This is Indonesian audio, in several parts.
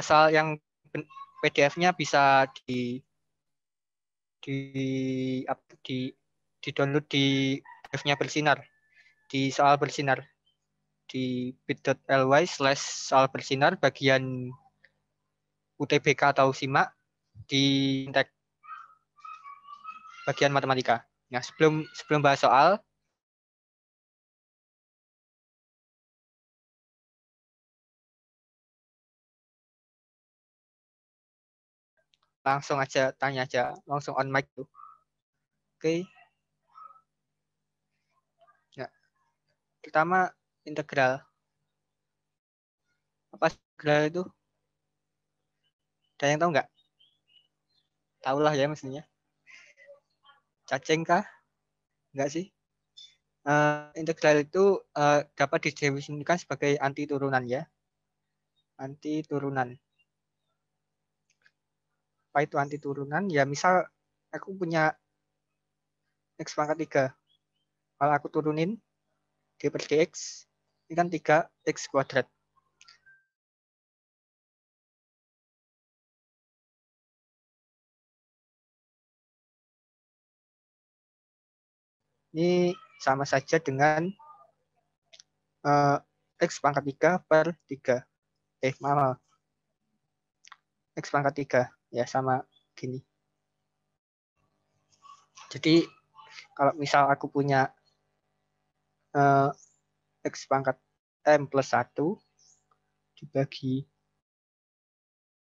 soal yang PDF-nya bisa di di download di PDF-nya Bersinar, di soal Bersinar di bit.ly/soal Bersinar bagian UTBK atau SIMAK di tag bagian matematika. Nah, sebelum bahas soal, langsung aja tanya aja, langsung on mic tuh. Oke. Ya, pertama integral. Apa integral itu? Ada yang tahu nggak? Tahu lah ya mestinya. Cacing kah? Enggak sih. Integral itu dapat didefinisikan sebagai anti turunan ya. Anti turunan. Apa itu anti turunan? Ya misal aku punya X pangkat 3. Kalau aku turunin D per dx, ini kan 3x kuadrat. Ini sama saja dengan X pangkat 3 per 3. Maaf. X pangkat 3. Ya, sama gini. Jadi, kalau misal aku punya X pangkat M plus 1 dibagi,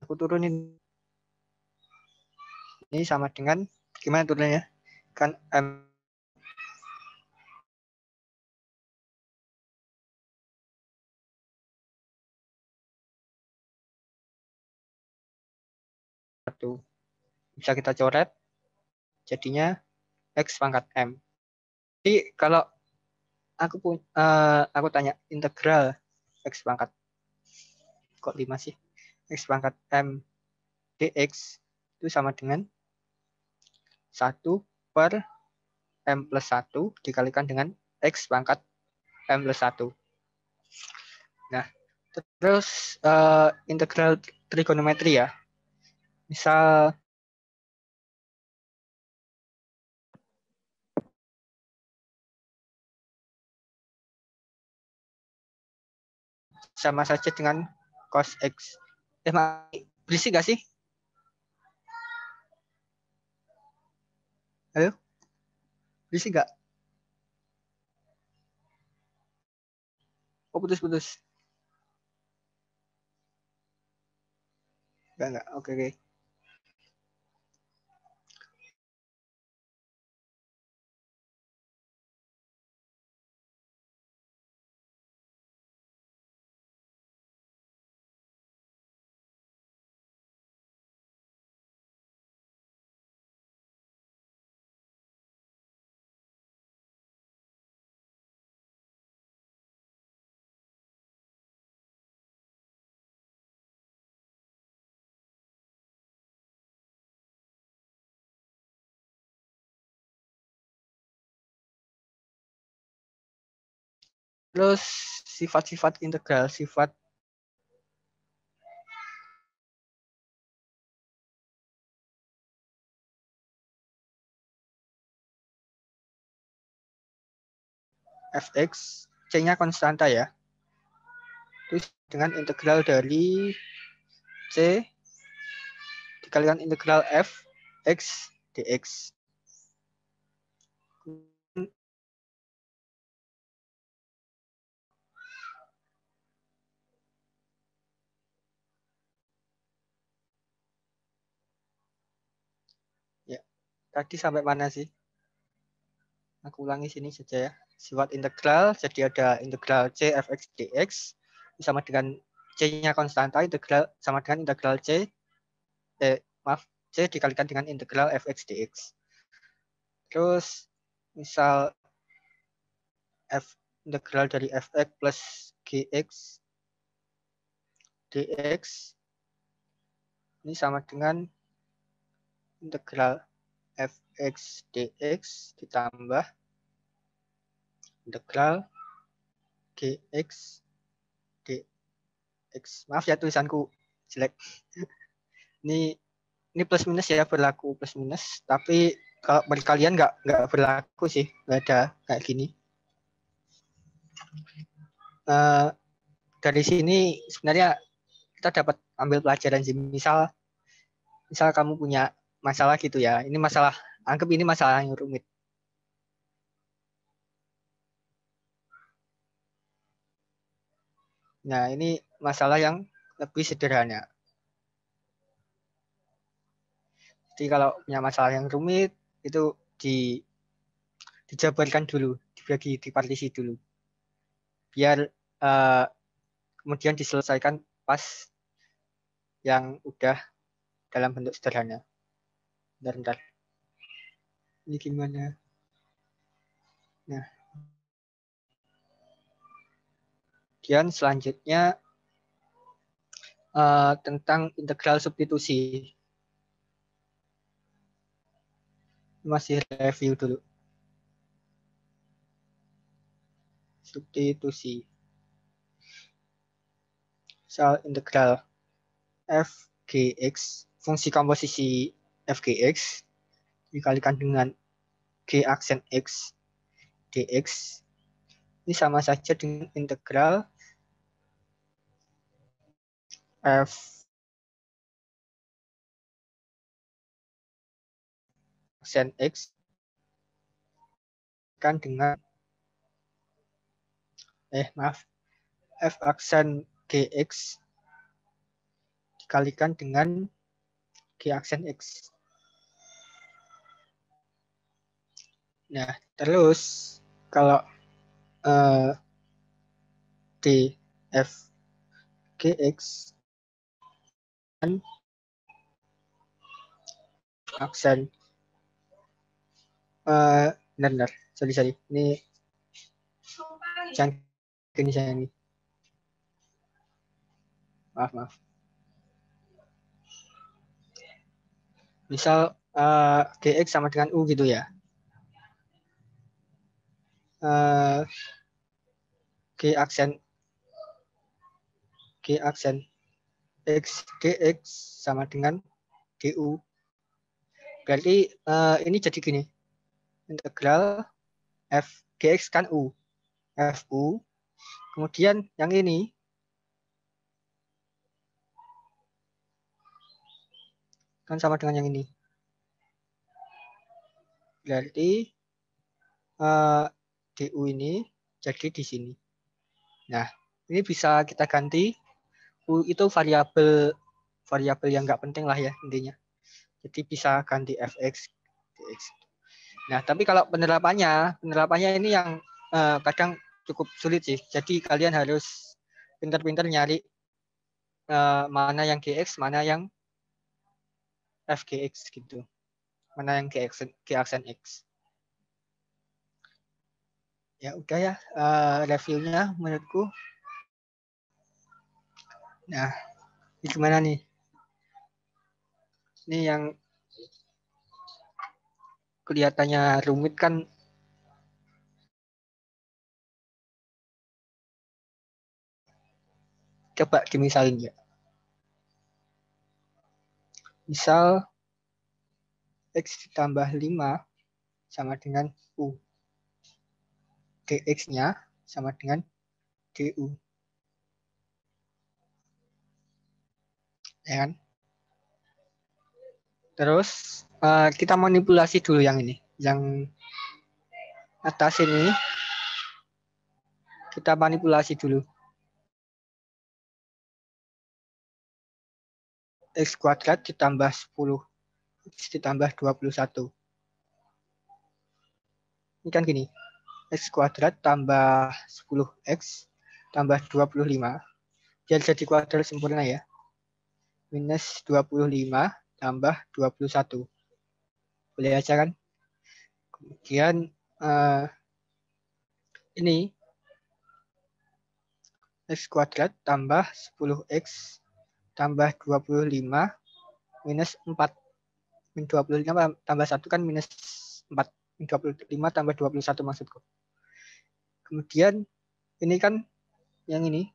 aku turunin. Ini sama dengan, gimana turunnya? Kan M satu bisa kita coret, jadinya X pangkat M. Jadi, kalau aku tanya integral X pangkat, kok 5 sih? X pangkat M dx itu sama dengan 1 per M plus 1 dikalikan dengan X pangkat M plus 1. Nah, terus integral trigonometri ya. Misal sama saja dengan cos X. Berisik gak sih? Halo? Berisik gak? Oh, putus-putus. Enggak. Oke. Terus sifat-sifat integral, sifat fx, c-nya konstanta ya. Terus dengan integral dari c dikalikan integral f x dx. Ya, tadi sampai mana sih? Aku ulangi sini saja ya. Sifat integral, jadi ada integral c fx dx sama dengan c-nya konstanta, integral sama dengan integral c dikalikan dengan integral fx dx. Terus misal integral dari fx plus gx dx ini sama dengan integral fx dx ditambah integral gx dx. Maaf ya tulisanku jelek. Ini plus minus ya, berlaku plus minus. Tapi kalau bagi kalian nggak berlaku sih, nggak ada kayak gini. Dari sini sebenarnya kita dapat ambil pelajaran sih. Misal kamu punya masalah gitu ya. Ini masalah, anggap ini masalah yang rumit. Nah, ini masalah yang lebih sederhana. Jadi kalau punya masalah yang rumit, itu dijabarkan dulu, dibagi, dipartisi dulu. Biar kemudian diselesaikan pas yang udah dalam bentuk sederhana. Bentar. Ini gimana? Nah, kemudian selanjutnya tentang integral substitusi. Masih review dulu. Substitusi. Misal integral f(gx), fungsi komposisi f(gx) dikalikan dengan g aksen x dx. Ini sama saja dengan integral f aksen x kan dengan f aksen gx dikalikan dengan g aksen x. Nah, terus kalau df gx kan aksen benar. Sorry. Ini jangan gini saya ini. Maaf. Misal gx sama dengan u gitu ya. G aksen x dx sama dengan du. Berarti ini jadi gini. Integral f gx kan u. Fu. Kemudian yang ini kan sama dengan yang ini. Berarti du ini jadi di sini. Nah, ini bisa kita ganti. U itu variabel yang nggak penting lah ya intinya. Jadi bisa ganti fx dx. Nah, tapi kalau penerapannya ini yang kadang cukup sulit sih. Jadi kalian harus pintar-pintar nyari mana yang gx, mana yang fgx gitu. Mana yang g aksen x. Ya udah ya reviewnya menurutku. Nah, ini gimana nih? Ini yang kelihatannya rumit kan coba dimisalin ya. Misal x ditambah 5 sama dengan u. Dx-nya sama dengan du. Ya kan? Terus kita manipulasi dulu yang ini. Yang atas ini kita manipulasi dulu. X kuadrat ditambah 10. X ditambah 21. Ini kan gini. X kuadrat tambah 10x tambah 25. Biar jadi kuadrat sempurna ya. Minus 25 tambah 21. Boleh aja kan? Kemudian ini x kuadrat tambah 10x tambah 25 minus 4. Min 25 tambah 1 kan minus 4. Min 25 tambah 21 maksudku. Kemudian ini kan yang ini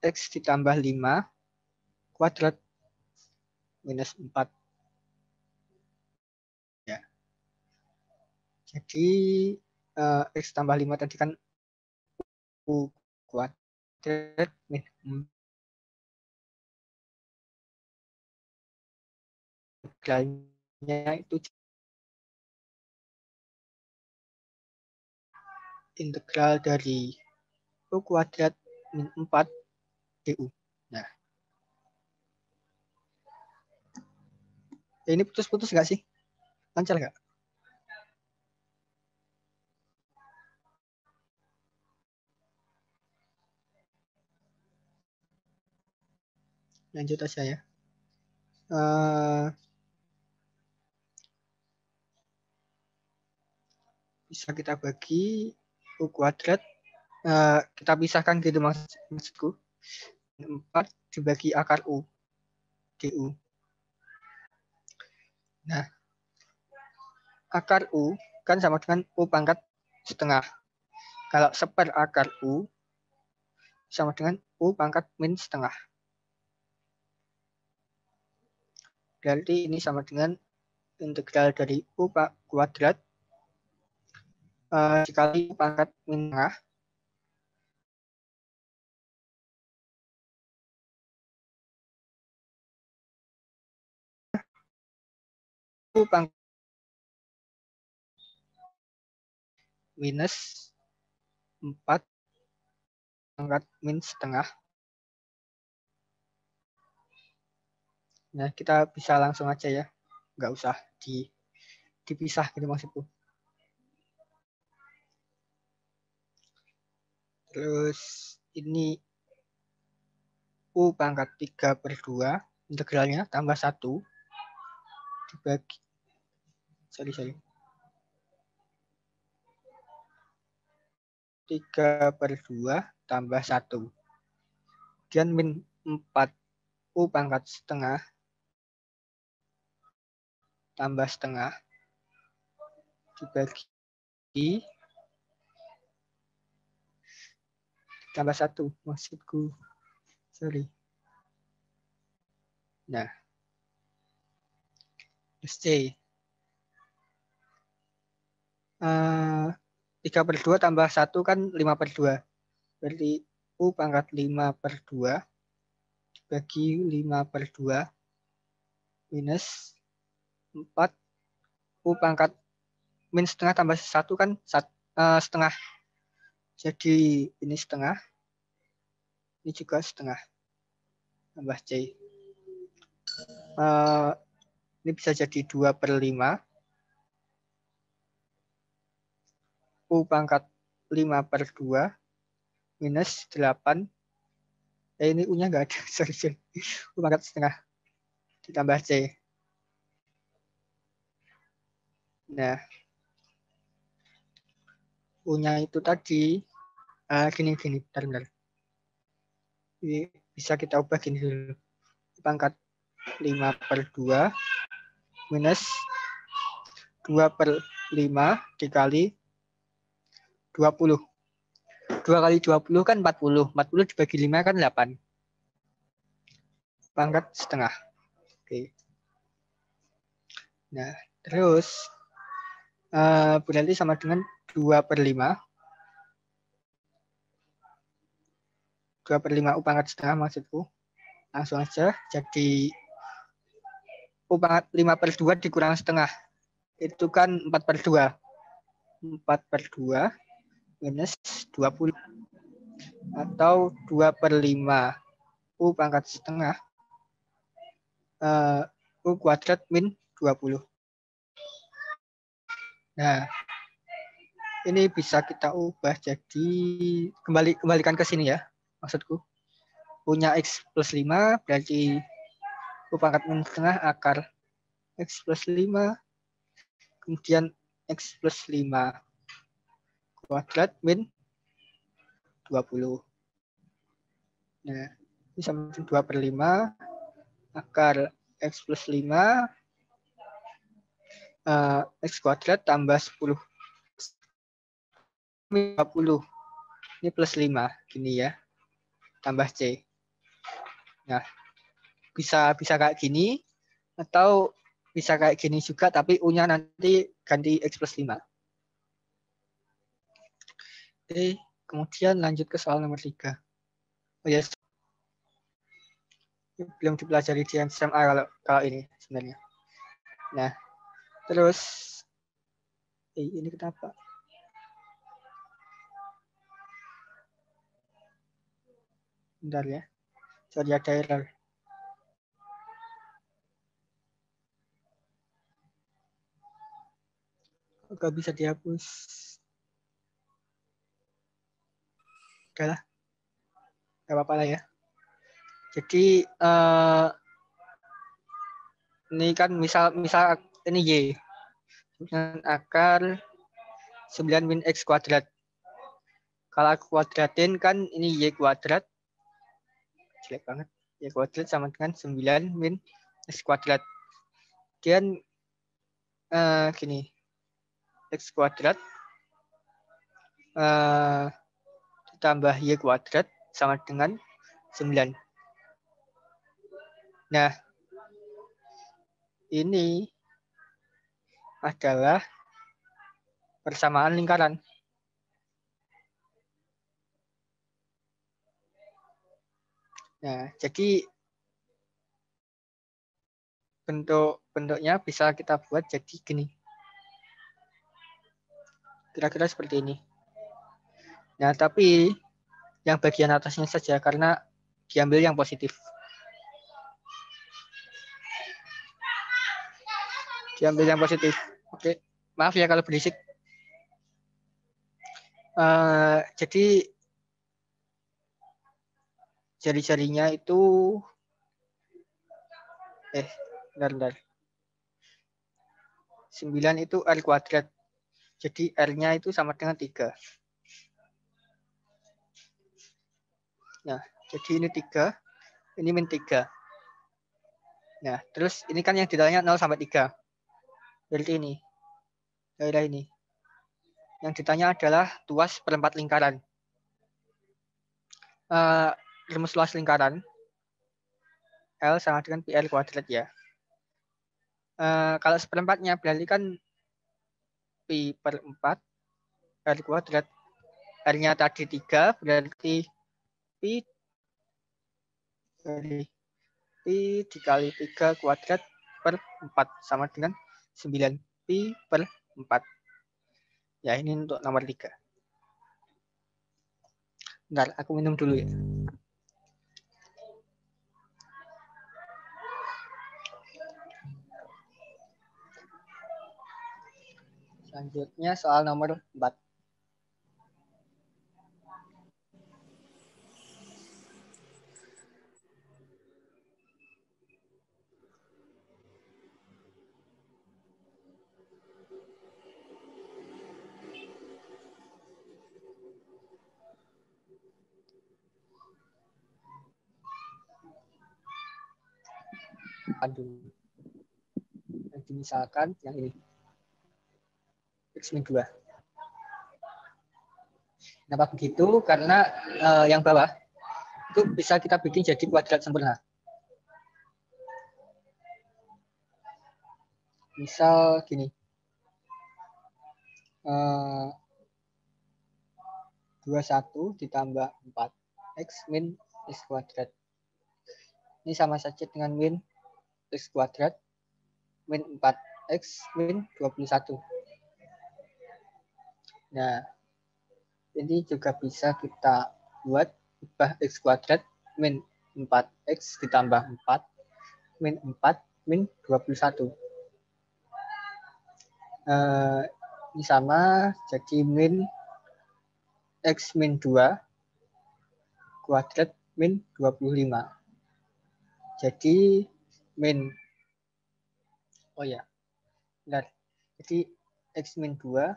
X ditambah 5 kuadrat minus 4. Ya. Jadi X tambah 5 tadi kan U kuadrat minus 4. Integralnya itu integral dari U kuadrat min 4 du. Nah, ini putus-putus nggak sih? Lancar nggak? Lanjut aja ya. Bisa kita bagi U kuadrat. Kita pisahkan gitu maksudku. 4 dibagi akar U. du. Nah, akar U kan sama dengan U pangkat setengah. Kalau seper akar U sama dengan U pangkat min setengah. Berarti ini sama dengan integral dari U kuadrat dikali U pangkat min setengah. U pangkat minus 4 pangkat min setengah. Nah, kita bisa langsung aja ya. Nggak usah dipisah gitu maksudku. Terus ini U pangkat 3/2 integralnya tambah 1 dibagi 3/2 tambah 1. Kemudian min 4 U pangkat setengah tambah setengah dibagi tambah 1 maksudku. Sorry. Nah, terus C. 3/2 tambah 1 kan 5/2. Berarti U pangkat 5/2 dibagi 5/2 minus 4 U pangkat min setengah tambah 1 kan setengah. Jadi ini setengah. Ini juga setengah. Tambah C. Ini bisa jadi 2/5. U pangkat 5/2 minus 8. Ini U-nya nggak ada. Sorry. U pangkat setengah. Ditambah C. Nah, U-nya itu tadi gini. Bentar. Ini bisa kita ubah gini dulu. U pangkat 5/2 minus 2/5 dikali 20. 2 kali 20 kan 40. 40 dibagi 5 kan 8. Pangkat setengah. Oke. Nah, terus berarti sama dengan 2/5. 2/5 U pangkat setengah maksudku. Langsung aja. Jadi U pangkat 5/2 dikurang setengah. Itu kan 4/2. 4/2 minus 20. Atau 2/5 U pangkat setengah U kuadrat min 20. Nah, ini bisa kita ubah jadi kembalikan ke sini ya. Maksudku punya X plus 5 berarti U pangkat min setengah akar X plus 5 kemudian X plus 5 kuadrat min 20. Nah, ini sama dengan 2/5 akar X plus 5 X kuadrat tambah 10 20. Ini plus 5 gini ya. Tambah C. Nah, bisa kayak gini atau bisa kayak gini juga, tapi U-nya nanti ganti X plus 5. Oke, kemudian lanjut ke soal nomor 3. Oh ya, belum dipelajari di SMA kalau ini sebenarnya. Nah, terus ini kenapa? Bentar ya. Sorry, ada error. Gak bisa dihapus. Udah lah. Gak apa-apa lah ya. Jadi ini kan misal ini Y. Dengan akar 9 min X kuadrat. Kalau aku kuadratin kan ini Y kuadrat. Jelek banget. Y kuadrat sama dengan 9 min X kuadrat. Kemudian gini. X kuadrat ditambah Y kuadrat sama dengan 9. Nah, ini adalah persamaan lingkaran. Nah, jadi bentuknya bisa kita buat jadi gini. Kira-kira seperti ini. Nah, tapi yang bagian atasnya saja karena diambil yang positif. Diambil yang positif. Oke, maaf ya kalau berisik. Jadi jari-jarinya itu bentar. 9 itu R kuadrat. Jadi R-nya itu sama dengan 3. Nah, jadi ini 3, ini min 3. Nah, terus ini kan yang ditanya 0 sampai 3. Berarti ini, daerah ini. Yang ditanya adalah tuas perempat lingkaran. Rumus luas lingkaran L sama dengan PR kuadrat ya. Kalau seperempatnya berarti kan Pi per 4 R kuadrat. R-nya tadi 3 berarti Pi dikali 3 kuadrat per 4 sama dengan 9 Pi per 4. Ya, ini untuk nomor 3. Bentar, aku minum dulu ya. Selanjutnya soal nomor 4. Aduh. Jadi misalkan yang ini. X-2. Kenapa begitu? Karena yang bawah itu bisa kita bikin jadi kuadrat sempurna. Misal gini. 21 ditambah 4 X min X kuadrat. Ini sama saja dengan min X kuadrat min 4X min 21. Nah, ini juga bisa kita buat ubah X kuadrat min 4X ditambah 4 min 4 min 21. Ini sama, jadi min X min 2 kuadrat min 25. Jadi min, oh ya, benar. Jadi X min 2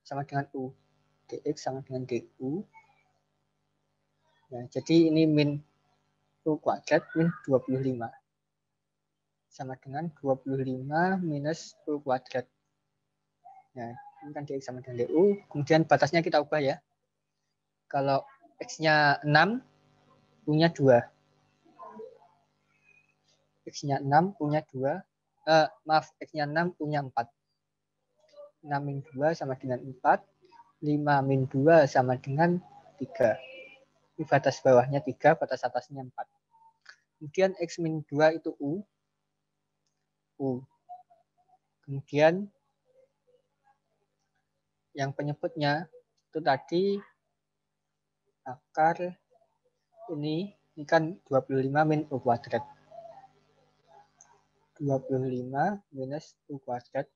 sama dengan U. dx sama dengan du. Nah, jadi ini min U kuadrat min 25. Sama dengan 25 minus U kuadrat. Nah, ini kan dx sama dengan du. Kemudian batasnya kita ubah ya. Kalau X-nya 6, U-nya 2. X-nya 6 punya 2. X-nya 6 punya 4. 6 min 2 sama dengan 4. 5 min 2 sama dengan 3. Ini batas bawahnya 3, batas atasnya 4. Kemudian X min 2 itu U. Kemudian yang penyebutnya itu tadi akar ini kan 25 min U kuadrat. 25 minus U kuadrat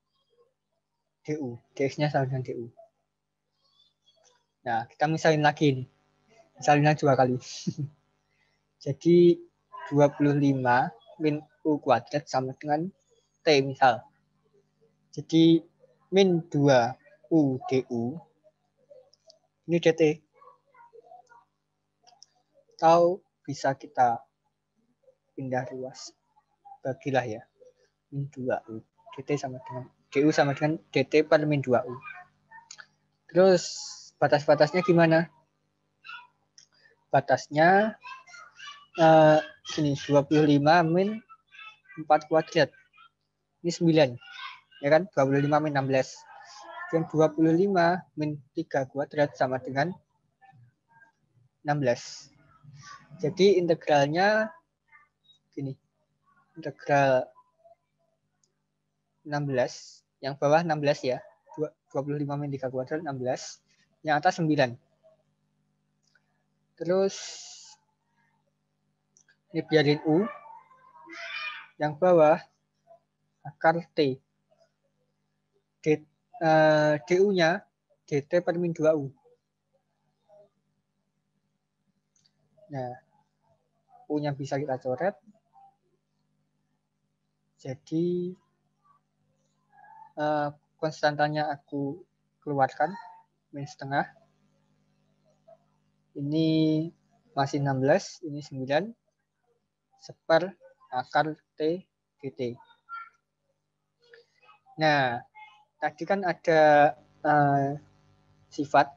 DU. Dx-nya sama dengan DU. Nah, kita misalin lagi nih. Misalnya 2 kali. Jadi 25 min U kuadrat sama dengan T misal. Jadi min 2 U DU. Ini DT. Atau bisa kita pindah ruas. Bagilah ya. Min 2U. DT sama dengan DU sama dengan DT per min 2U. Terus batas-batasnya gimana? Batasnya sini 25 min 4 kuadrat. Ini 9. Ya kan? 25 min 16. Dan 25 min 3 kuadrat sama dengan 16. Jadi integralnya gini. Integral 16. Yang bawah 16 ya. 25 min 3 kuadrat 16. Yang atas 9. Terus ini biarin U. Yang bawah akar T. DU-nya DT per min 2U. Nah, U-nya bisa kita coret. Jadi, konstantanya aku keluarkan. Min setengah. Ini masih 16. Ini 9. Seper akar T dt. Nah, tadi kan ada sifat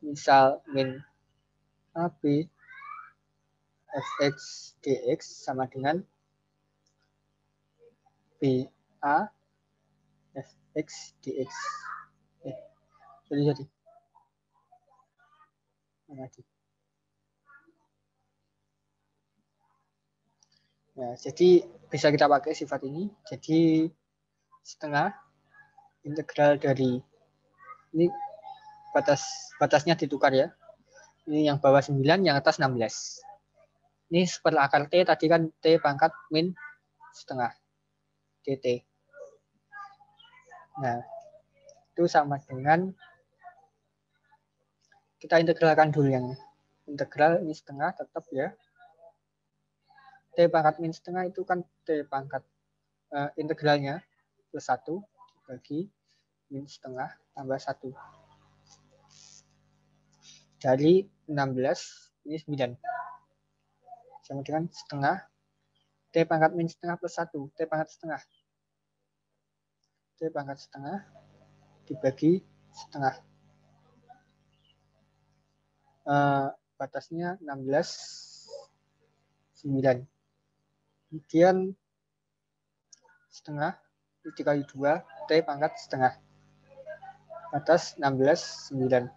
misal min AB fx dx sama dengan BA fx dx. Jadi. Nah, jadi bisa kita pakai sifat ini. Jadi setengah integral dari ini batasnya ditukar ya. Ini yang bawah 9, yang atas 16. Ini per akar T tadi kan T pangkat min setengah dt. Nah, itu sama dengan kita integralkan dulu yang integral ini setengah tetap ya. T pangkat min setengah itu kan T pangkat integralnya plus 1 bagi min setengah tambah 1. Dari 16 ini 9. Sama dengan setengah T pangkat min setengah plus 1. T pangkat setengah. T pangkat setengah dibagi setengah. Batasnya 16, 9. Kemudian setengah dikali 2, T pangkat setengah. Batas 16, 9.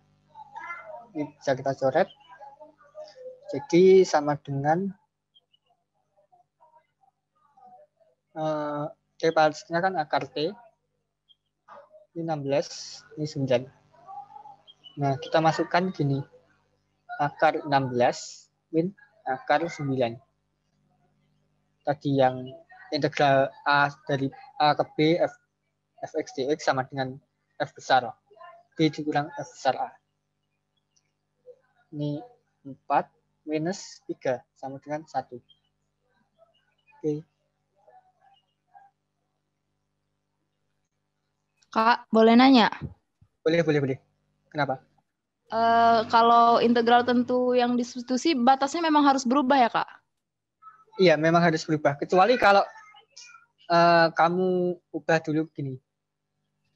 Ini bisa kita coret. Jadi sama dengan T pangkat setengah kan akar T. Ini 16, ini 9. Nah, kita masukkan gini. Akar 16 min akar 9. Tadi yang integral A dari A ke B fx dx sama dengan F besar. B dikurang F besar A. Ini 4 minus 3 sama dengan 1. Oke. Kak, boleh nanya? Boleh. Kenapa? Kalau integral tentu yang disubstitusi, batasnya memang harus berubah ya, Kak? Iya, memang harus berubah. Kecuali kalau kamu ubah dulu begini.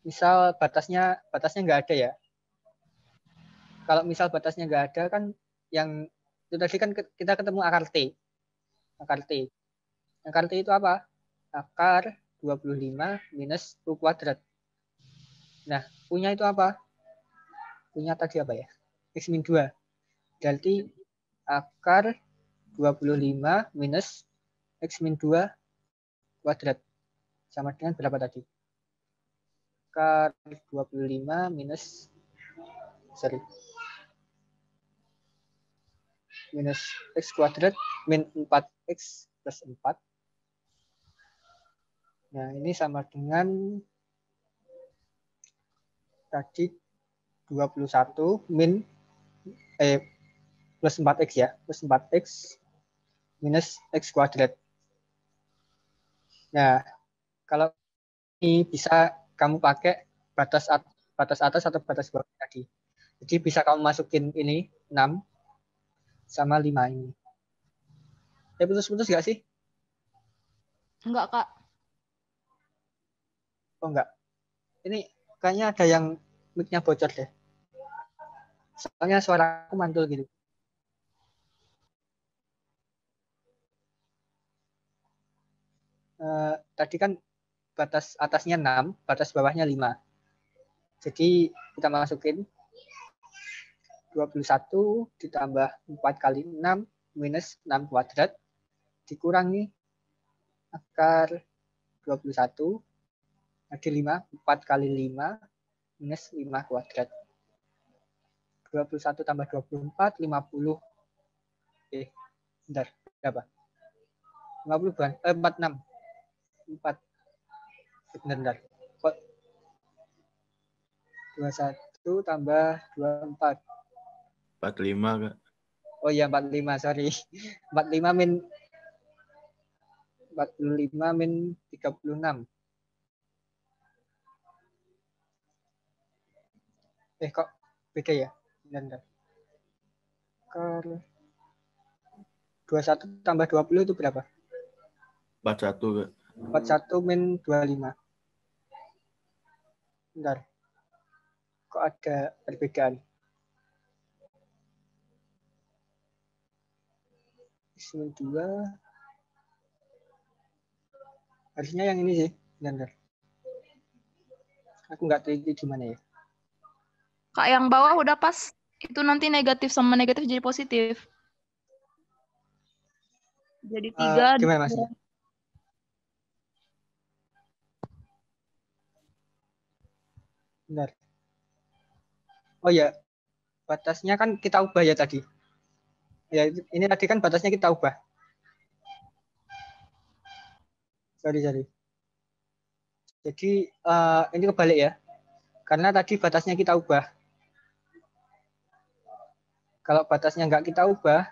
Misal batasnya nggak ada ya. Kalau misal batasnya nggak ada kan yang itu tadi kan kita ketemu akar T. Akar T itu apa? Akar 25 minus U kuadrat. Nah, punya itu apa? Punya tadi apa ya? X min 2. Berarti akar 25 minus X min 2 kuadrat. Sama dengan berapa tadi? Akar 25 minus, minus X kuadrat min 4X plus 4. Nah, ini sama dengan tadi 21 min plus 4X ya, plus 4X minus X kuadrat. Nah, kalau ini bisa kamu pakai batas atas atau batas bawah tadi. Jadi bisa kamu masukin ini 6 sama 5 ini. Putus-putus nggak sih? Enggak, Kak. Oh enggak. Ini kayaknya ada yang mic-nya bocor deh. Soalnya suara aku mantul gitu. Tadi kan batas atasnya 6, batas bawahnya 5. Jadi kita masukin 21 ditambah 4 kali 6 minus 6 kuadrat dikurangi akar 21 ada 5, 4 kali 5 minus 5 kuadrat. 21 tambah 24, 50. Bentar, berapa? 50 bukan? 46. 4. Bentar. Kok 21 tambah 24. 45, Kak. Oh iya, 45, sorry. 45 min 45 min 36. Kok beda ya? Bentar. 21 tambah 20 itu berapa? 41, Kak. 41 min 25. Bentar. Kok ada perbedaan? X min 2. Harusnya yang ini sih. Bentar. Aku nggak teliti di mana ya. Kak, yang bawah udah pas. Itu nanti negatif sama negatif jadi positif. Jadi 3. Gimana maksudnya? Benar. Oh ya, batasnya kan kita ubah ya tadi. Ya, ini tadi kan batasnya kita ubah. Sorry. Jadi ini kebalik ya. Karena tadi batasnya kita ubah. Kalau batasnya nggak kita ubah,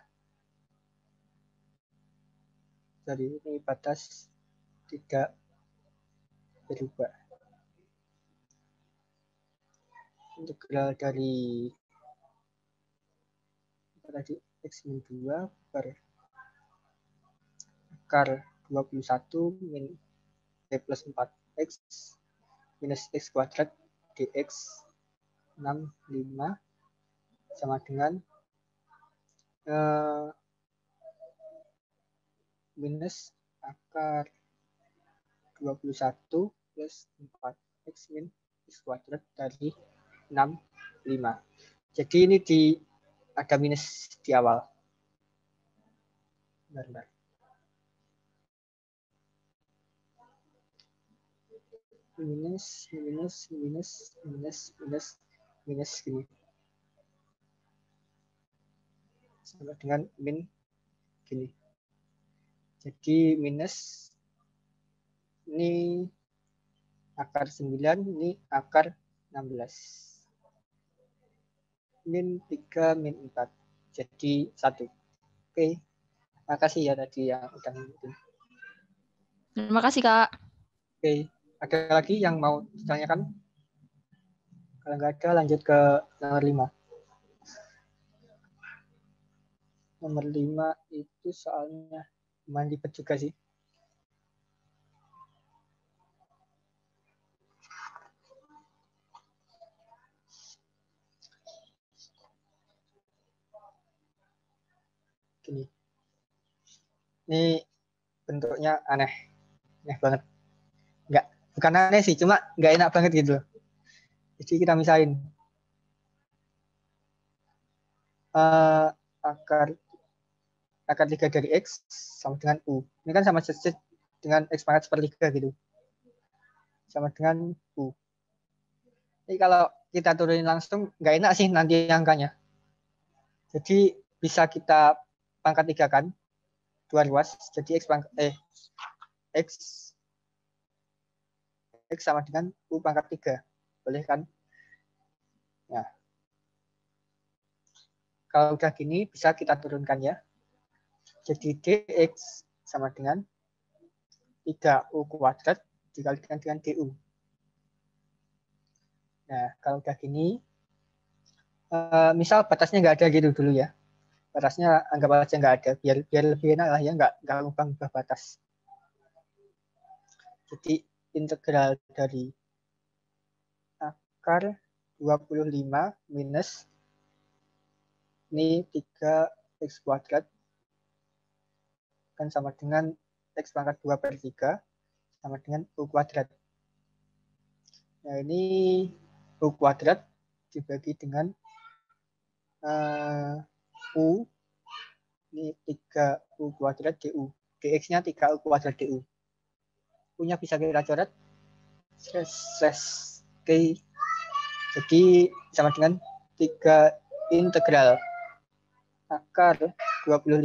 jadi ini batas tidak berubah. Integral dari tadi X min 2 per akar 21 min plus 4X minus X kuadrat dx 65 sama dengan minus akar 21 plus 4x min x kuadrat dari 65. Jadi ini ada minus di awal. Bentar. Minus gini. Sama dengan min gini. Jadi minus ini akar 9, ini akar 16. Min 3, min 4. Jadi 1. Oke. Makasih ya tadi yang udah ngikutin. Terima kasih, Kak. Oke. Ada lagi yang mau ditanyakan? Kalau nggak ada, lanjut ke nomor 5. Nomor 5 itu soalnya lumayan ribet juga sih. Gini. Ini bentuknya aneh banget. Bukan aneh sih, cuma nggak enak banget gitu. Jadi kita misalin akar 3 dari X sama dengan U. Ini kan sama dengan X pangkat sepertiga gitu. Sama dengan U. Jadi kalau kita turunin langsung, nggak enak sih nanti angkanya. Jadi bisa kita pangkat 3 kan, 2 ruas. Jadi X sama dengan U pangkat 3. Boleh kan? Nah, kalau udah gini, bisa kita turunkan ya. Jadi dx sama dengan 3u kuadrat dikalikan dengan du. Nah, kalau udah gini, misal batasnya nggak ada gitu dulu ya. Batasnya anggap aja nggak ada, biar lebih enak lah ya, nggak ubah batas. Jadi integral dari akar 25 minus ini 3x kuadrat kan sama dengan x pangkat 2 per 3 sama dengan u kuadrat. Nah, ini u kuadrat dibagi dengan u, ini 3u kuadrat du. Dx-nya 3u kuadrat du. U-nya bisa kita coret slash k. Jadi sama dengan 3 integral akar 25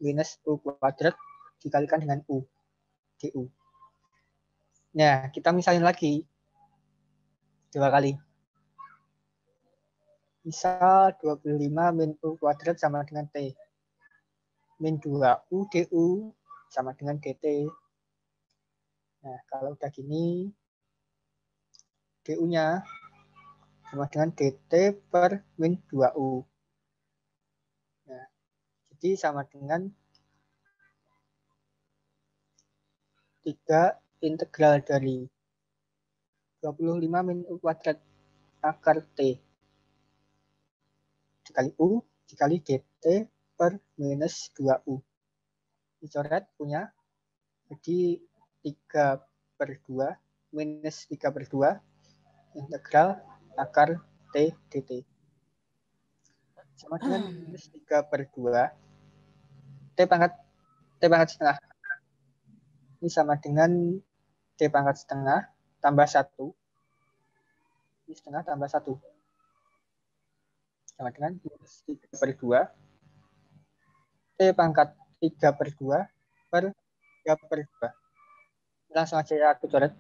minus u kuadrat dikalikan dengan u du. Nah, kita misalin lagi 2 kali. Misal 25 min u kuadrat sama dengan t. Min 2u du sama dengan dt. Nah, kalau udah gini, du-nya sama dengan dt per min 2u. Nah, jadi sama dengan 3 integral dari 25 min u kuadrat akar t dikali u dikali dt per minus 2u. Dicoret punya, jadi 3 per 2 minus 3 per 2 integral akar t dt. Sama dengan minus 3 per 2 t pangkat setengah. Ini sama dengan t pangkat setengah tambah 1. Ini setengah tambah 1. Sama dengan minus 3 per 2 t pangkat 3 per 2 per 3 per 2. Langsung aja aku coret.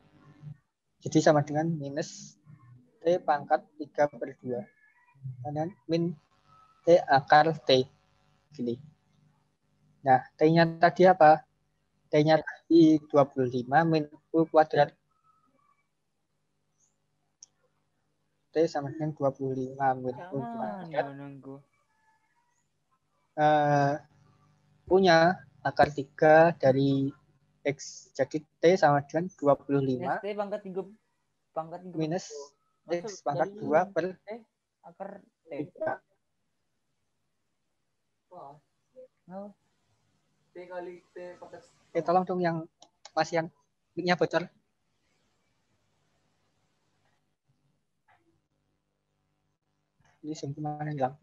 Jadi sama dengan minus t pangkat 3 per 2. Dan min t akar t. Gini. Nah, t-nya tadi apa? T-nya tadi 25 min u kuadrat. T sama dengan 25 min u kuadrat. Punya akar 3 dari X. Jadi T sama dengan 25 T pangkat 3 minus X pangkat 2 per akar T. 3. T kali T pangkat. Tolong dong yang masih yang mic-nya bocor. Ini sumber mana hilang?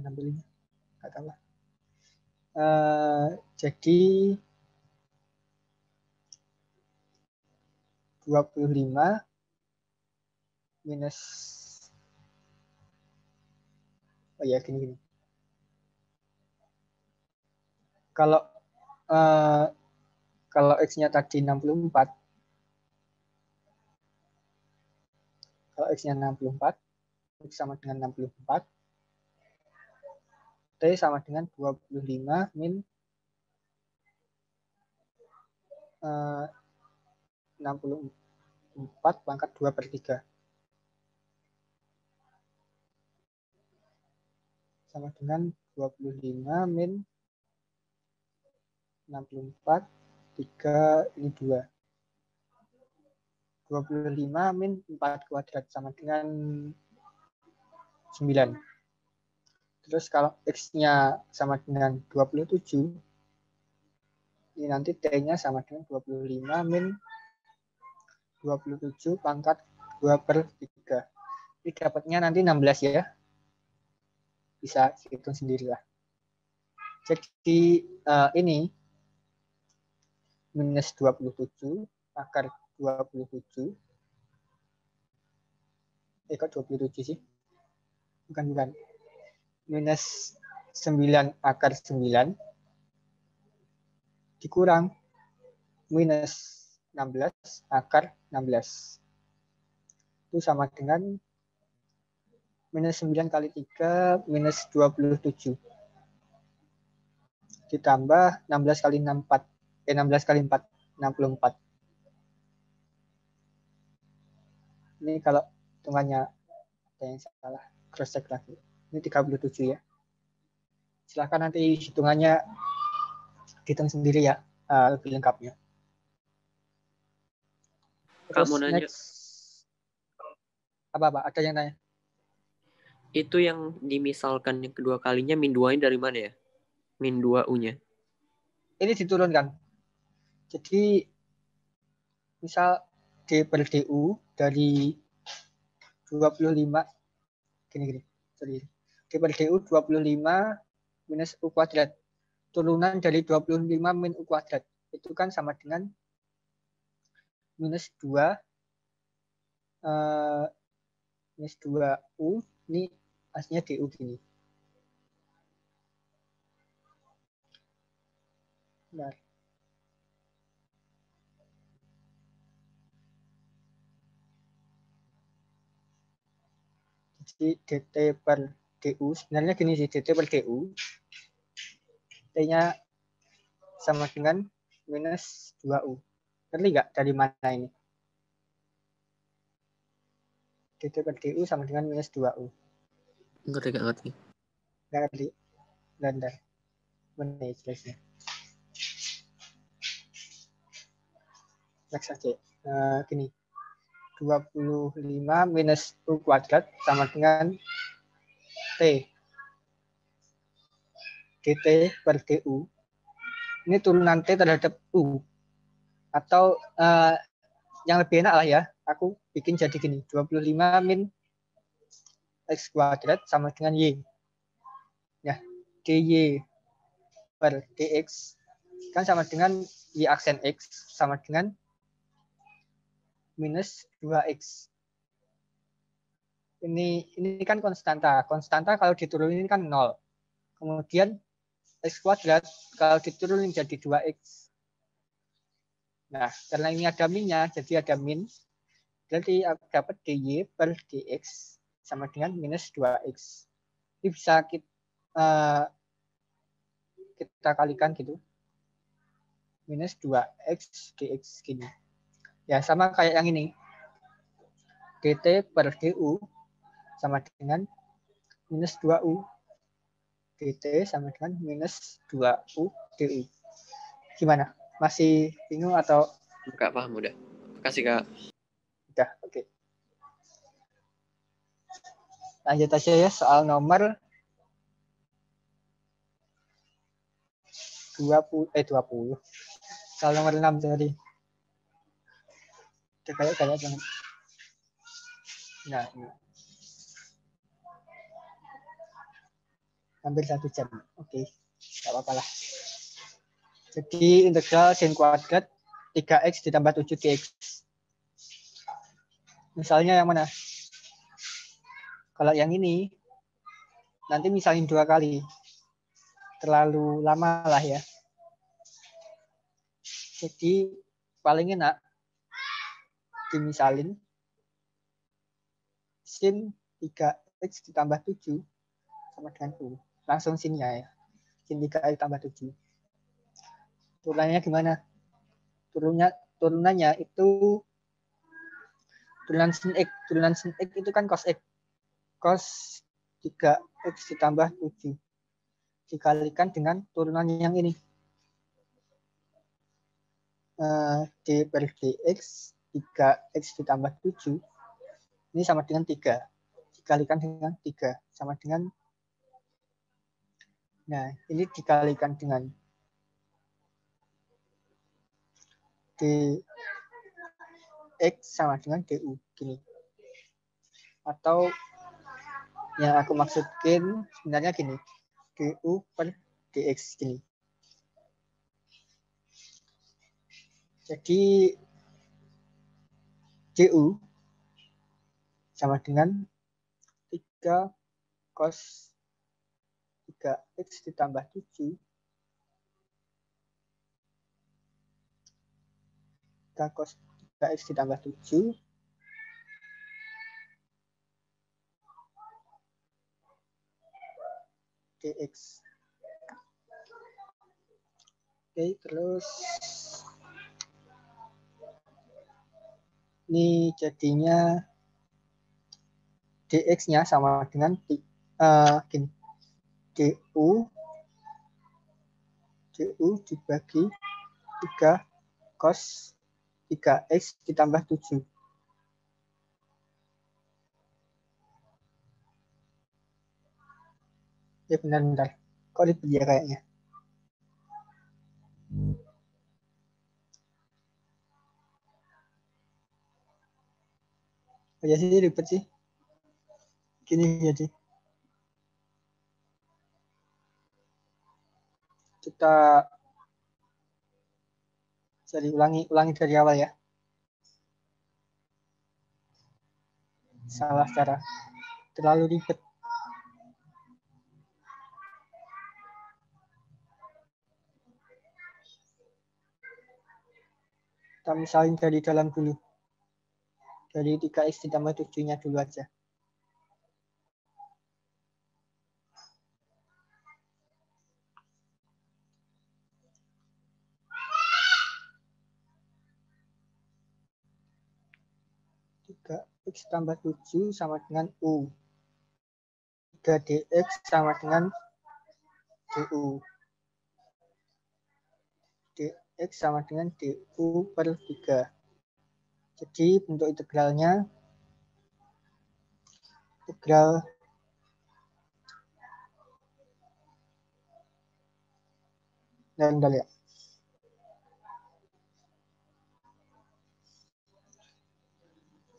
Ambil ini. Nggak tahu lah. Jadi 25 minus gini. Kalau X-nya tadi 64, kalau X-nya 64, X sama dengan 64, T sama dengan 25 min 64 pangkat 2 per 3. Sama dengan 25 min 64, 3, ini 2. 25 min 4 kuadrat sama dengan 9. Terus kalau X-nya sama dengan 27, Ini nanti T-nya sama dengan 25 min 27 pangkat 2/3. Ini dapatnya nanti 16 ya. Bisa hitung sendirilah. Jadi ini minus 27 akar 27. Kok 27 sih? Bukan. Minus 9 akar 9 dikurang minus 16 akar 16. Itu sama dengan minus 9 kali 3 minus 27. Ditambah 16 kali 6, 16 kali 4, 64. Ini kalau hitungannya ada yang salah, cross check lagi. Ini 37 ya. Silahkan nanti hitungannya dihitung sendiri ya, lebih lengkapnya. Kak, Terus mau nanya. next. Apa? Ada yang tanya? Itu yang dimisalkan yang kedua kalinya min 2-nya dari mana ya? Min 2 U-nya. Ini diturunkan. Jadi misal D/DU dari 25 gini. Sorry. D/DU 25 minus U kuadrat. Turunan dari 25 min U kuadrat. Itu kan sama dengan minus 2 minus 2U. Ini aslinya DU gini. Nah. Jadi DT/DU sebenarnya gini sih, DT/DU T-nya sama dengan minus 2U. Ngerti nggak dari mana ini? DT/DU sama dengan minus 2U. Ngerti. Nggak ngerti? Bentar. Mana jelasnya? Next aja. Gini. 25 minus U kuadrat sama dengan T. DT/DU. Ini turunan T terhadap U. Atau yang lebih enak lah ya. Aku bikin jadi gini. 25 min X kuadrat sama dengan Y. Ya, DY/DX kan sama dengan Y aksen X sama dengan minus 2X. Ini kan konstanta. Konstanta kalau diturunin kan 0. Kemudian X kuadrat kalau diturunin jadi 2X. Nah, karena ini ada minnya, jadi ada min. Jadi aku dapat DY/DX sama dengan minus 2X. Ini bisa kita kalikan gitu. Minus 2X DX gini. Ya, sama kayak yang ini. DT/DU sama dengan minus 2U. DT sama dengan minus 2U DU. Gimana? Masih bingung atau? Kak, paham udah. Makasih, Kak. Udah, oke. Lanjut aja ya, soal nomor 20. Soal nomor 6 tadi. Kayak banget. Nah, ini. Hampir 1 jam. Oke, nggak apa-apa lah. Jadi integral sin kuadrat 3x ditambah 7dx. Misalnya yang mana? Kalau yang ini, nanti misalin 2 kali. Terlalu lama lah ya. Jadi paling enak dimisalin sin 3x ditambah 7 sama dengan U. Langsung sinnya ya. Sin 3x tambah 7. Turunannya gimana? Turunannya itu turunan sin X. Turunan sin X itu kan cos X. Cos 3x ditambah 7. Dikalikan dengan turunan yang ini. D/dx 3x ditambah 7. Ini sama dengan 3. Dikalikan dengan 3. Sama dengan. Nah, ini dikalikan dengan dx sama dengan du gini. Atau yang aku maksudkan sebenarnya gini, du per dx gini. Jadi du sama dengan 3 cos 3x ditambah 7 3 cos 3x ditambah 7 dx. Oke, terus ini jadinya dx-nya sama dengan gini, du dibagi 3 cos 3x ditambah 7. Ya benar-benar. Kok ribet ya kayaknya. Oh ya sih ribet sih. Gini jadi. Kita jadi ulangi dari awal ya. Salah cara. Terlalu ribet. Kita misalin dari dalam dulu. Dari 3x ditambah 7-nya dulu aja. X tambah 7 sama dengan U. 3dx sama dengan du. dx sama dengan du per 3. Jadi bentuk integralnya integral bentar ya.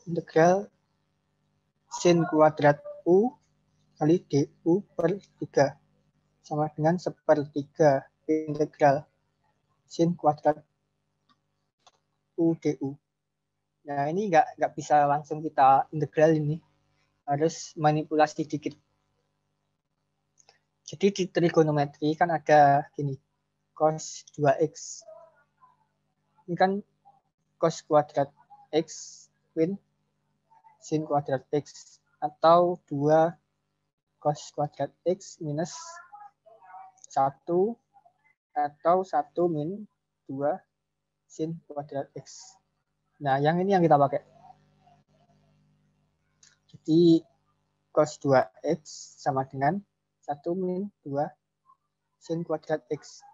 Integral sin kuadrat U kali du per 3 sama dengan 1/3 integral sin kuadrat U du. Nah ini nggak bisa langsung kita integral ini, harus manipulasi dikit. Jadi di trigonometri kan ada gini, cos 2x. Ini kan cos kuadrat x min sin kuadrat x, atau 2 cos kuadrat x minus 1, atau 1 min 2 sin kuadrat x. Nah, yang ini yang kita pakai. Jadi cos 2x sama dengan 1 min 2 sin kuadrat x.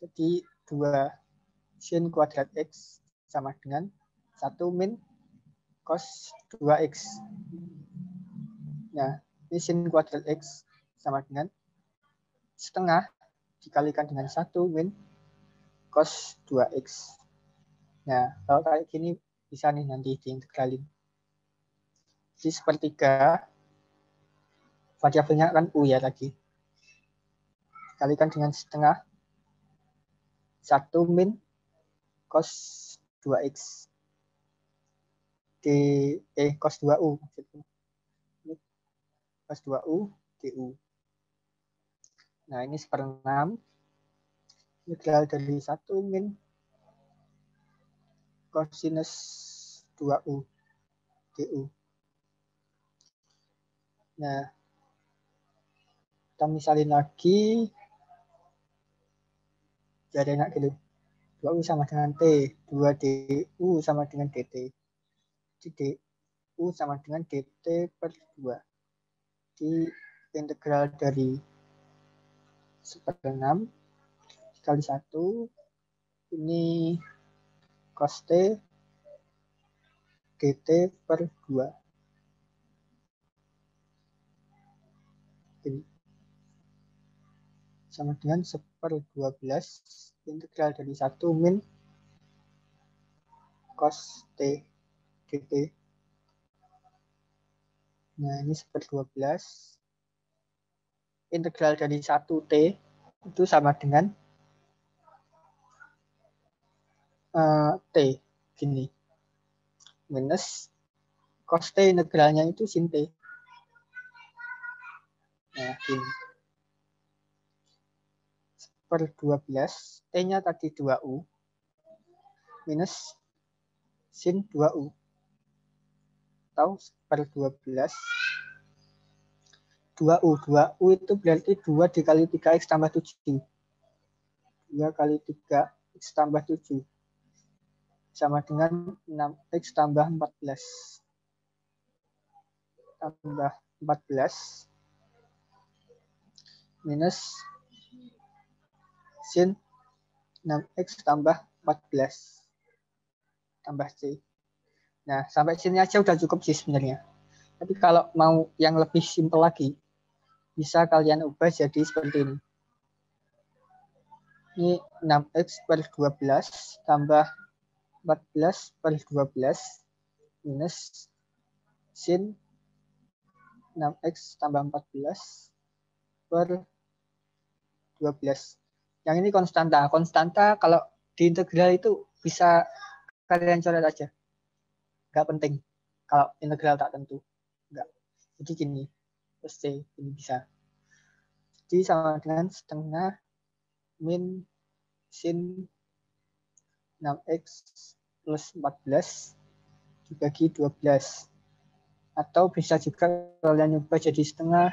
Jadi 2 sin kuadrat x sama dengan 1 min cos 2x. Nah, ini sin kuadrat x sama dengan setengah dikalikan dengan 1 min cos 2x. Nah, kalau kayak gini bisa nih nanti diintegralin. Jadi 1/3, variabelnya kan U ya tadi. Dikalikan dengan setengah 1 min cos 2x. Cos 2U maksudnya. Cos 2U du. Nah, ini 1/6. Integral dari 1 min cosinus 2U du. Nah, kita misalin lagi. Jadi enak gitu. 2U sama dengan T. 2du sama dengan dt. Jadi du sama dengan dt per 2. Di integral dari 1/6 dikali 1. Ini cos T dt per 2. Ini sama dengan 1/12 integral dari 1 min cos T dt. Nah, ini 1/12 integral dari 1 T itu sama dengan T gini. Minus cos T integralnya itu sin T. Nah, gini. 1/12 T-nya tadi 2U minus sin 2U atau 1/12 2U itu berarti 2 dikali 3x tambah 7. 2 kali 3x tambah 7 sama dengan 6x tambah 14 tambah 14 minus sin 6x tambah 14 tambah C. Nah, sampai sini aja udah cukup sih sebenarnya. Tapi kalau mau yang lebih simpel lagi, bisa kalian ubah jadi seperti ini. Ini 6x/12 tambah 14/12 minus sin 6x tambah 14/12. Yang ini konstanta. Konstanta kalau di integral itu bisa kalian coret aja. Nggak penting kalau integral tak tentu. Nggak. Jadi gini. Terus C ini bisa. Jadi sama dengan setengah min sin 6x plus 14 dibagi 12. Atau bisa juga kalian nyoba jadi setengah.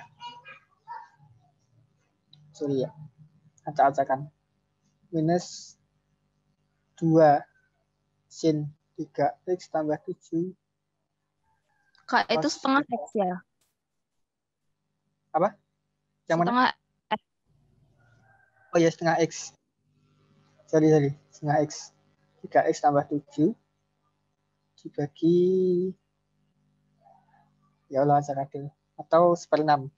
Sorry ya. Acak-acakan. Minus 2 sin 3x tambah 7. Kak, itu Cos setengah theta. X ya? Apa? Yang mana? Setengah X. Oh ya, setengah X. Sorry. Setengah X. 3x tambah 7 dibagi ya Allah acak-acak. Atau 1/6.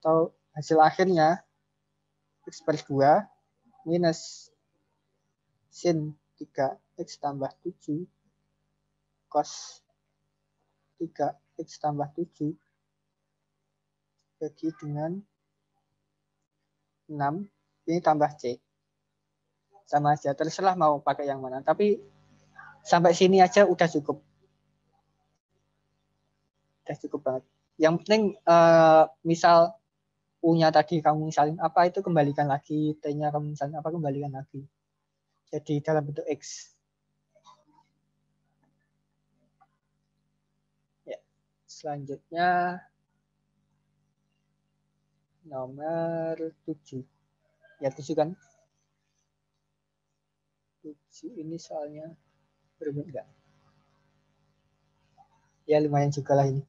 Atau hasil akhirnya x/2 minus sin 3x tambah 7 cos 3x tambah 7 bagi dengan 6. Ini tambah C. Sama aja, terserah mau pakai yang mana. Tapi sampai sini aja udah cukup. Udah cukup banget. Yang penting misal U-nya tadi kamu misalin apa itu kembalikan lagi, T-nya kamu misalin apa kembalikan lagi. Jadi dalam bentuk X. Ya. Selanjutnya nomor 7. Ya 7 kan? 7 ini soalnya berubah enggak? Ya lumayan juga lah ini.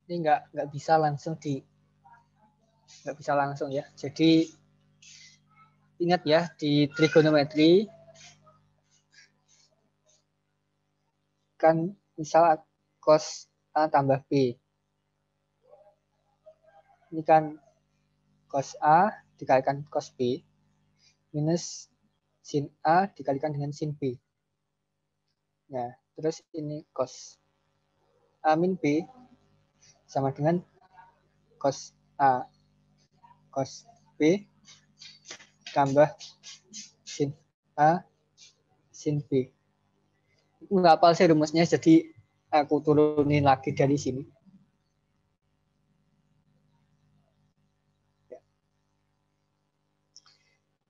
Ini nggak bisa langsung ya. Jadi ingat ya di trigonometri kan misal cos A tambah B. Ini kan cos A dikalikan cos B minus sin A dikalikan dengan sin B. Nah, terus ini cos A min B sama dengan cos A cos B tambah sin A sin B. Nggak hafal sih rumusnya, jadi aku turunin lagi dari sini.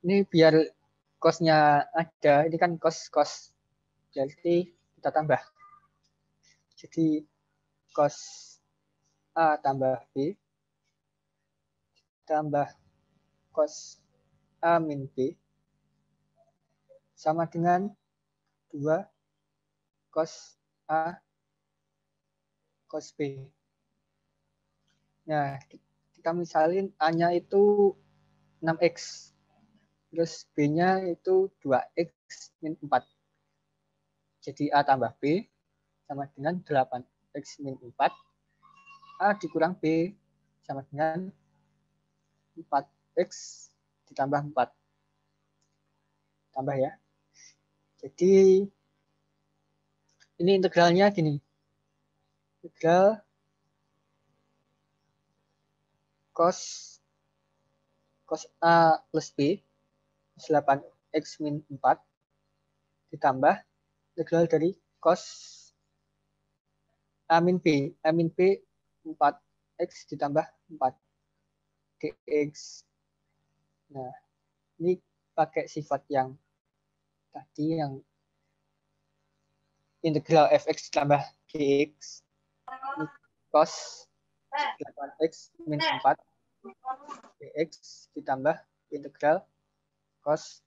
Ini biar cosnya ada, ini kan cos, jadi kita tambah. Jadi cos A tambah B tambah cos A min B sama dengan 2 cos A cos B. Nah, kita misalin A-nya itu 6x. Terus B-nya itu 2x min 4. Jadi A tambah B sama dengan 8x min 4. A dikurang B sama dengan 4x ditambah 4. Tambah ya. Jadi ini integralnya gini. Integral cos A plus B 8x min 4 ditambah integral dari cos A min B 4x ditambah 4 dx. Nah, ini pakai sifat yang tadi yang integral fx ditambah dx. Ini cos 8x min 4 dx ditambah integral cos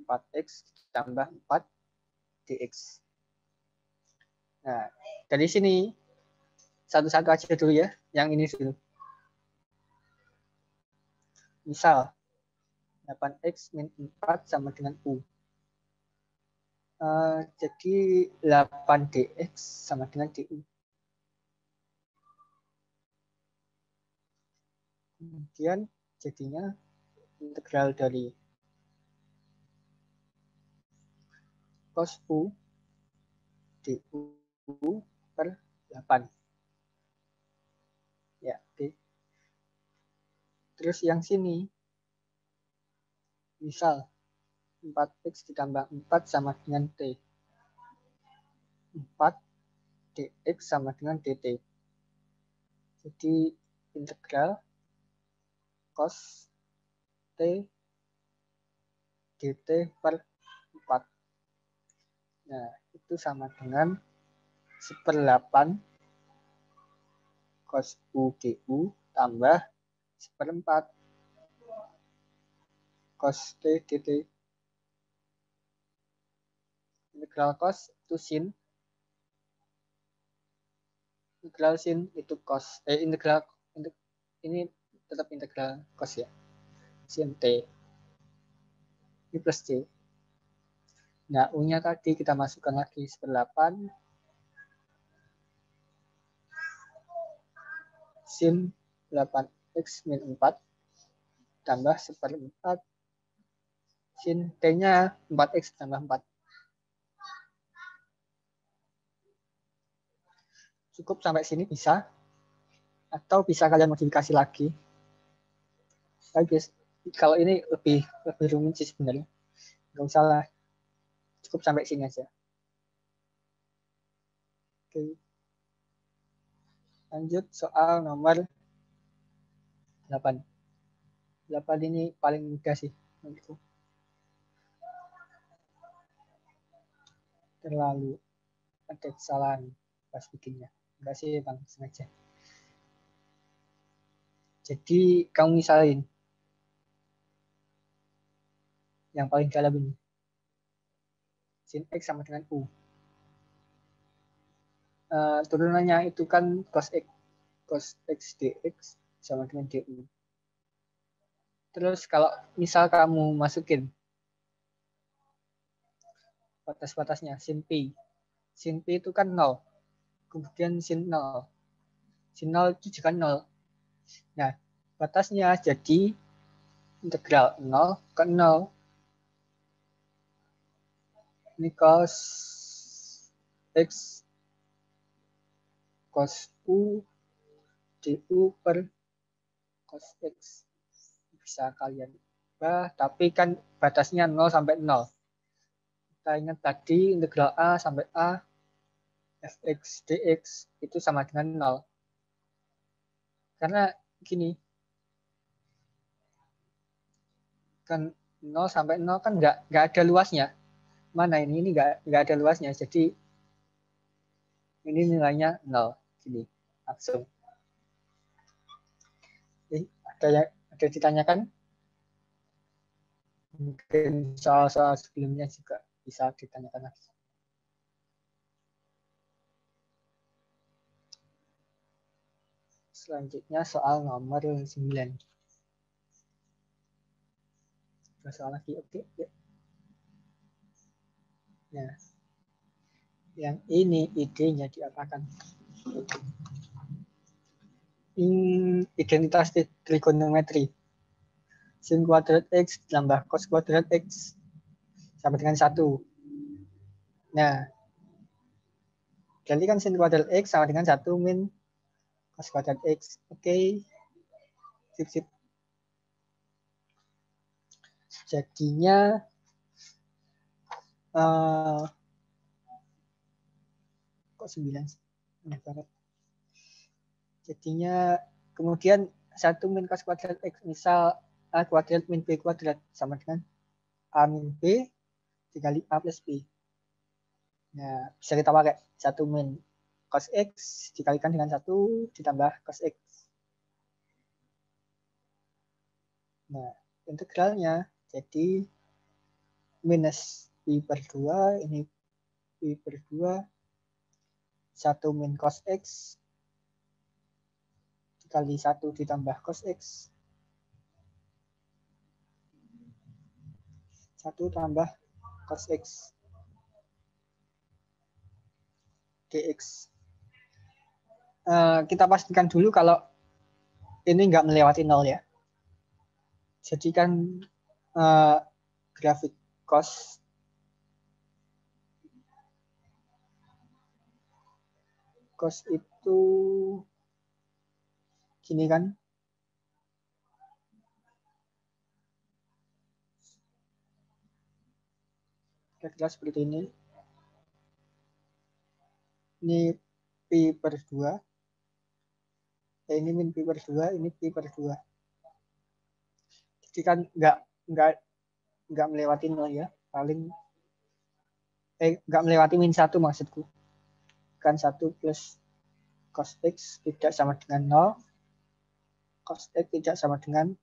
4x ditambah 4 dx. Nah, dari sini satu-satu aja dulu ya, yang ini dulu. Misal 8x min 4 sama dengan U. Jadi 8 dx sama dengan du. Kemudian jadinya integral dari cos U du per 8. Ya, oke. Terus yang sini, misal 4x ditambah 4 sama dengan T. 4 dx sama dengan dt. Jadi integral cos T dt per 4. Nah, itu sama dengan 1/8 cos U du tambah 1/4 cos T dt. Integral cos itu sin. Integral sin itu cos. Integral ini tetap integral cos ya. Sin T. Ini plus C. Nah, U-nya tadi kita masukkan lagi 1/8 sin 8x min 4 tambah 1/4 sin T-nya 4x tambah 4. Cukup sampai sini bisa. Atau bisa kalian modifikasi lagi. Tapi kalau ini lebih rumit sih sebenarnya. Nggak usah lah. Cukup sampai sini aja. Oke. Lanjut soal nomor 8. 8 ini paling mudah sih menurutku. Terlalu ada kesalahan pas bikinnya. Enggak sih Bang, sengaja. Jadi kamu misalin yang paling dalam ini. Sin X sama dengan U. Turunannya itu kan cos X dx sama dengan du. Terus kalau misal kamu masukin batas-batasnya sin P. Sin P itu kan 0. Kemudian sin 0. Sin 0 itu juga 0. Nah, batasnya jadi integral 0 ke 0. Ini cos X cos U du per cos X. Bisa kalian ubah, tapi kan batasnya 0 sampai 0. Kita ingat tadi integral A sampai A fx dx itu sama dengan 0. Karena gini, kan 0 sampai 0 kan nggak ada luasnya. Mana ini nggak ada luasnya, jadi ini nilainya 0. Gini, langsung. Ada ditanyakan? Mungkin soal-soal sebelumnya juga bisa ditanyakan lagi. Selanjutnya soal nomor 9. Soal lagi, oke. Ya. Nah, Yang ini idenya diapakan? Identitas trigonometri. Sin kuadrat X ditambah cos kuadrat X sama dengan 1. Nah, berarti kan sin kuadrat X sama dengan 1 min cos kuadrat X. Oke. Sip. Jadinya kok 9 sih? Aneh banget. Jadinya kemudian 1 min cos kuadrat X, misal A kuadrat min B kuadrat sama dengan A min B dikali A plus B. Nah, bisa kita pakai 1 min cos X dikalikan dengan 1 ditambah cos X. Nah, integralnya jadi minus Pi per 2, ini Pi per 2, 1 min cos X dikali 1 ditambah cos X. 1 tambah cos X dx. Kita pastikan dulu kalau ini nggak melewati 0 ya. Jadi kan grafik cos itu gini kan. Kira-kira seperti ini. Ini Pi per 2. Ini min Pi per 2, ini Pi per 2. Jadi kan nggak melewati 0 ya. Paling nggak melewati min 1 maksudku. Kan 1 plus cos X tidak sama dengan 0. Cos X tidak sama dengan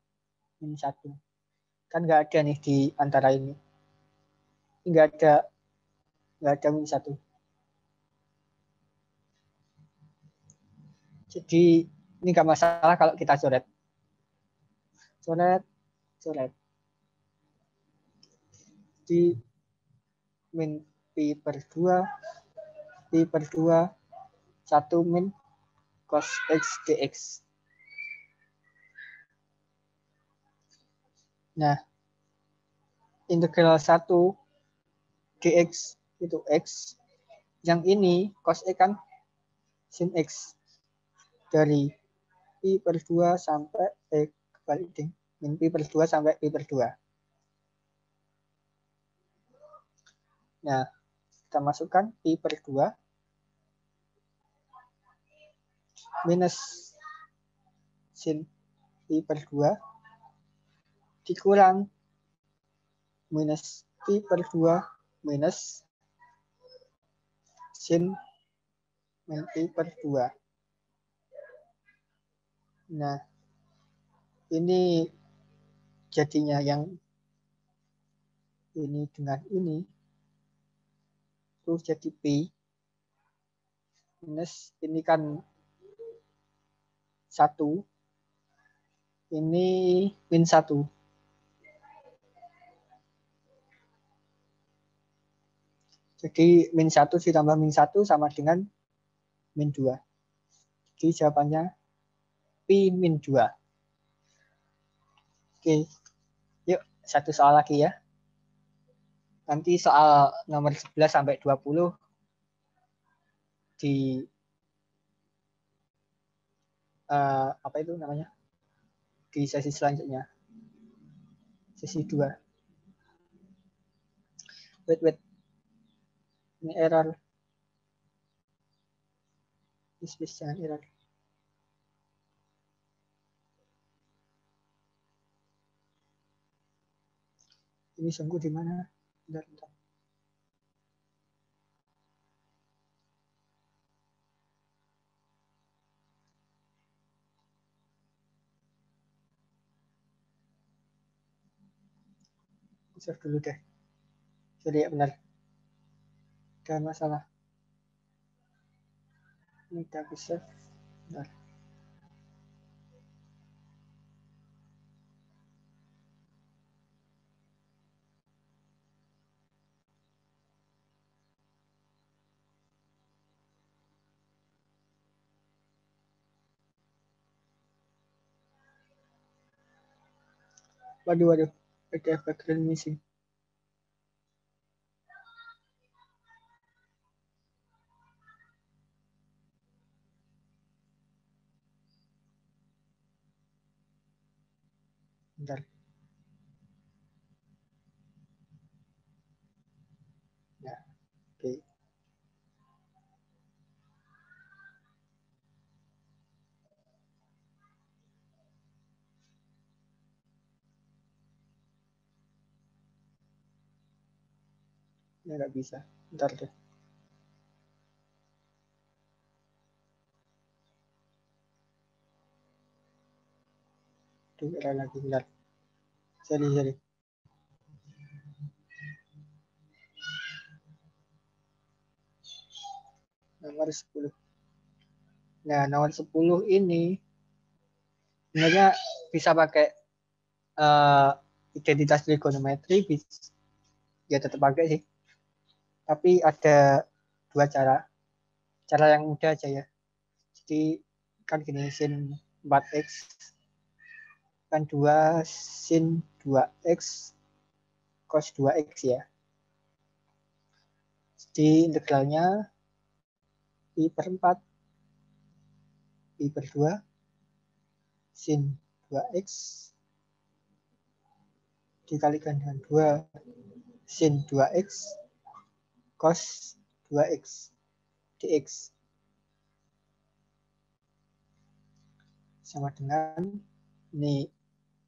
min 1. Kan nggak ada nih di antara ini. Nggak ada min 1. Jadi ini nggak masalah kalau kita coret. Di min Pi per 2, 1 min cos X dx. Nah, integral 1 dx itu X. Yang ini cos X kan sin X. Dari Pi per 2 sampai kebalik deh. Min Pi per 2 sampai Pi per 2. Nah, kita masukkan Pi per 2 minus sin Pi per 2 dikurang minus Pi per 2 minus sin min Pi per 2. Nah, ini jadinya yang ini dengan ini itu jadi Pi minus ini kan 1, ini min 1. Jadi min 1 ditambah min 1 sama dengan min 2. Jadi jawabannya Pi min 2. Oke, yuk satu soal lagi ya. Nanti soal nomor 11 sampai 20 di apa itu namanya? Di sesi selanjutnya. Sesi 2. Wait. Ini error. Please jangan error. Ini sungguh di mana? Bentar. Save dulu deh. Jadi ya benar. Ada masalah. Ini kita bisa. Bentar. Waduh, ada background missing. Bentar. Ya, oke. Ya nggak bisa. Bentar deh. Tuh, lagi bentar. Sorry. Nomor 10. Nah, nomor 10 ini sebenarnya bisa pakai identitas trigonometri, ya tetap pakai sih. Tapi ada dua cara. Cara yang mudah aja ya. Jadi kan gini, sin 4x kan 2 sin 2x cos 2x ya. Jadi integralnya pi per 4 pi per 2 sin 2x dikalikan dengan 2 sin 2x cos 2x dx sama dengan ini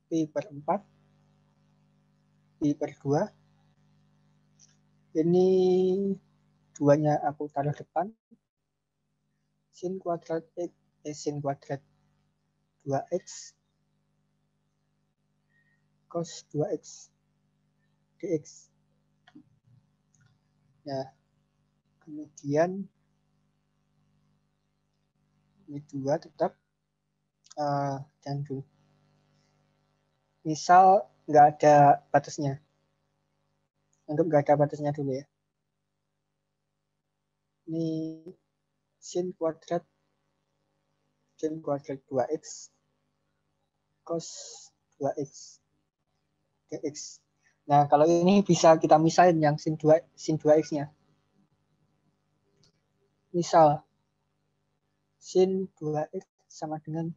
pi per 4 pi per 2 ini duanya aku taruh depan sin kuadrat x sin kuadrat 2x cos 2x dx. Nah, kemudian ini 2 tetap dan dulu. Misal nggak ada batasnya. Anggap nggak ada batasnya dulu ya. Ini sin kuadrat 2x cos 2x dx. Nah, kalau ini bisa kita misalin yang sin 2x-nya. Misal sin 2x sama dengan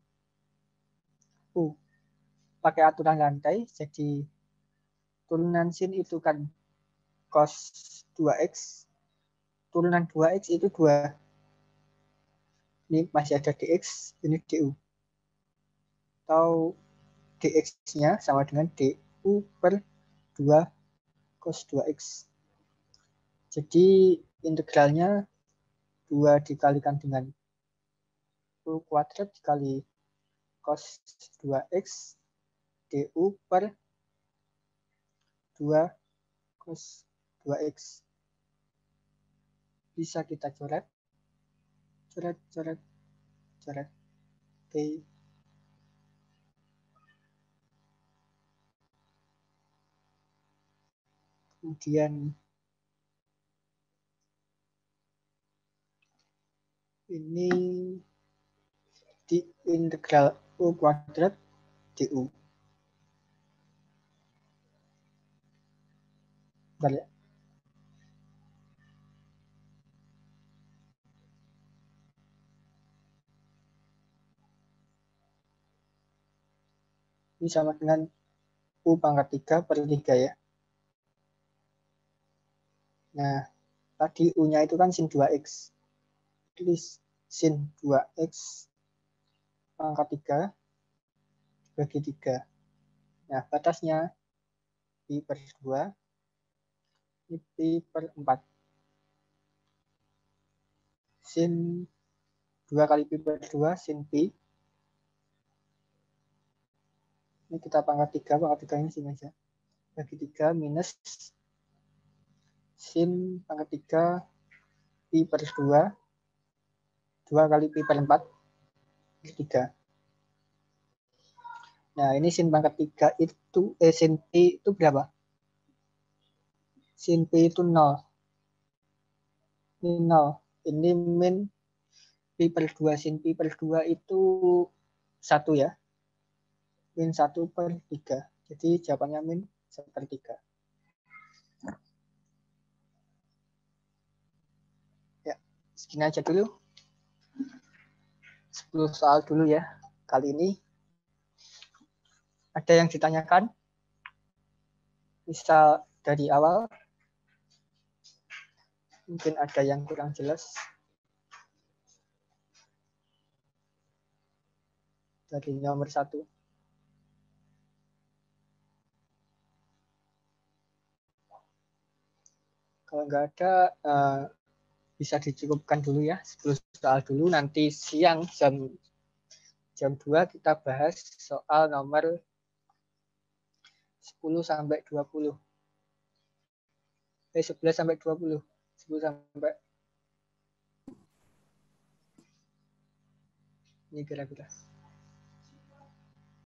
pakai aturan rantai, jadi turunan sin itu kan cos 2x, turunan 2x itu 2. Ini masih ada dx, ini du. Atau dx-nya sama dengan du per 2 cos 2x. Jadi integralnya 2 dikalikan dengan u kuadrat dikali cos 2x du per 2 cos 2x. Bisa kita coret. Oke. Kemudian ini di integral u kuadrat du. Bentar ya. Ini sama dengan u pangkat 3 per 3 ya. Nah, tadi u-nya itu kan sin 2x. Jadi sin 2x pangkat 3 dibagi 3. Nah, batasnya pi per 2, ini pi per 4. Sin 2 kali pi per 2, sin pi. Ini kita pangkat 3 ini sini aja. Bagi 3 minus sin pangkat 3 pi per 2, 2 kali pi per 4, 3. Nah, ini sin pangkat 3 itu, sin pi itu berapa? Sin pi itu 0. Ini 0. Ini min pi per 2. Sin pi per 2 itu 1 ya. Min 1 per 3. Jadi jawabannya min sepertiga. Ya, segini aja dulu. 10 soal dulu ya. Kali ini ada yang ditanyakan? Bisa dari awal. Mungkin ada yang kurang jelas. Dari nomor 1. Kalau nggak ada, bisa dicukupkan dulu ya. 10 soal dulu. Nanti siang jam 2 kita bahas soal nomor 10 sampai 20. 11 sampai 20. 10 sampai ini kira-kira.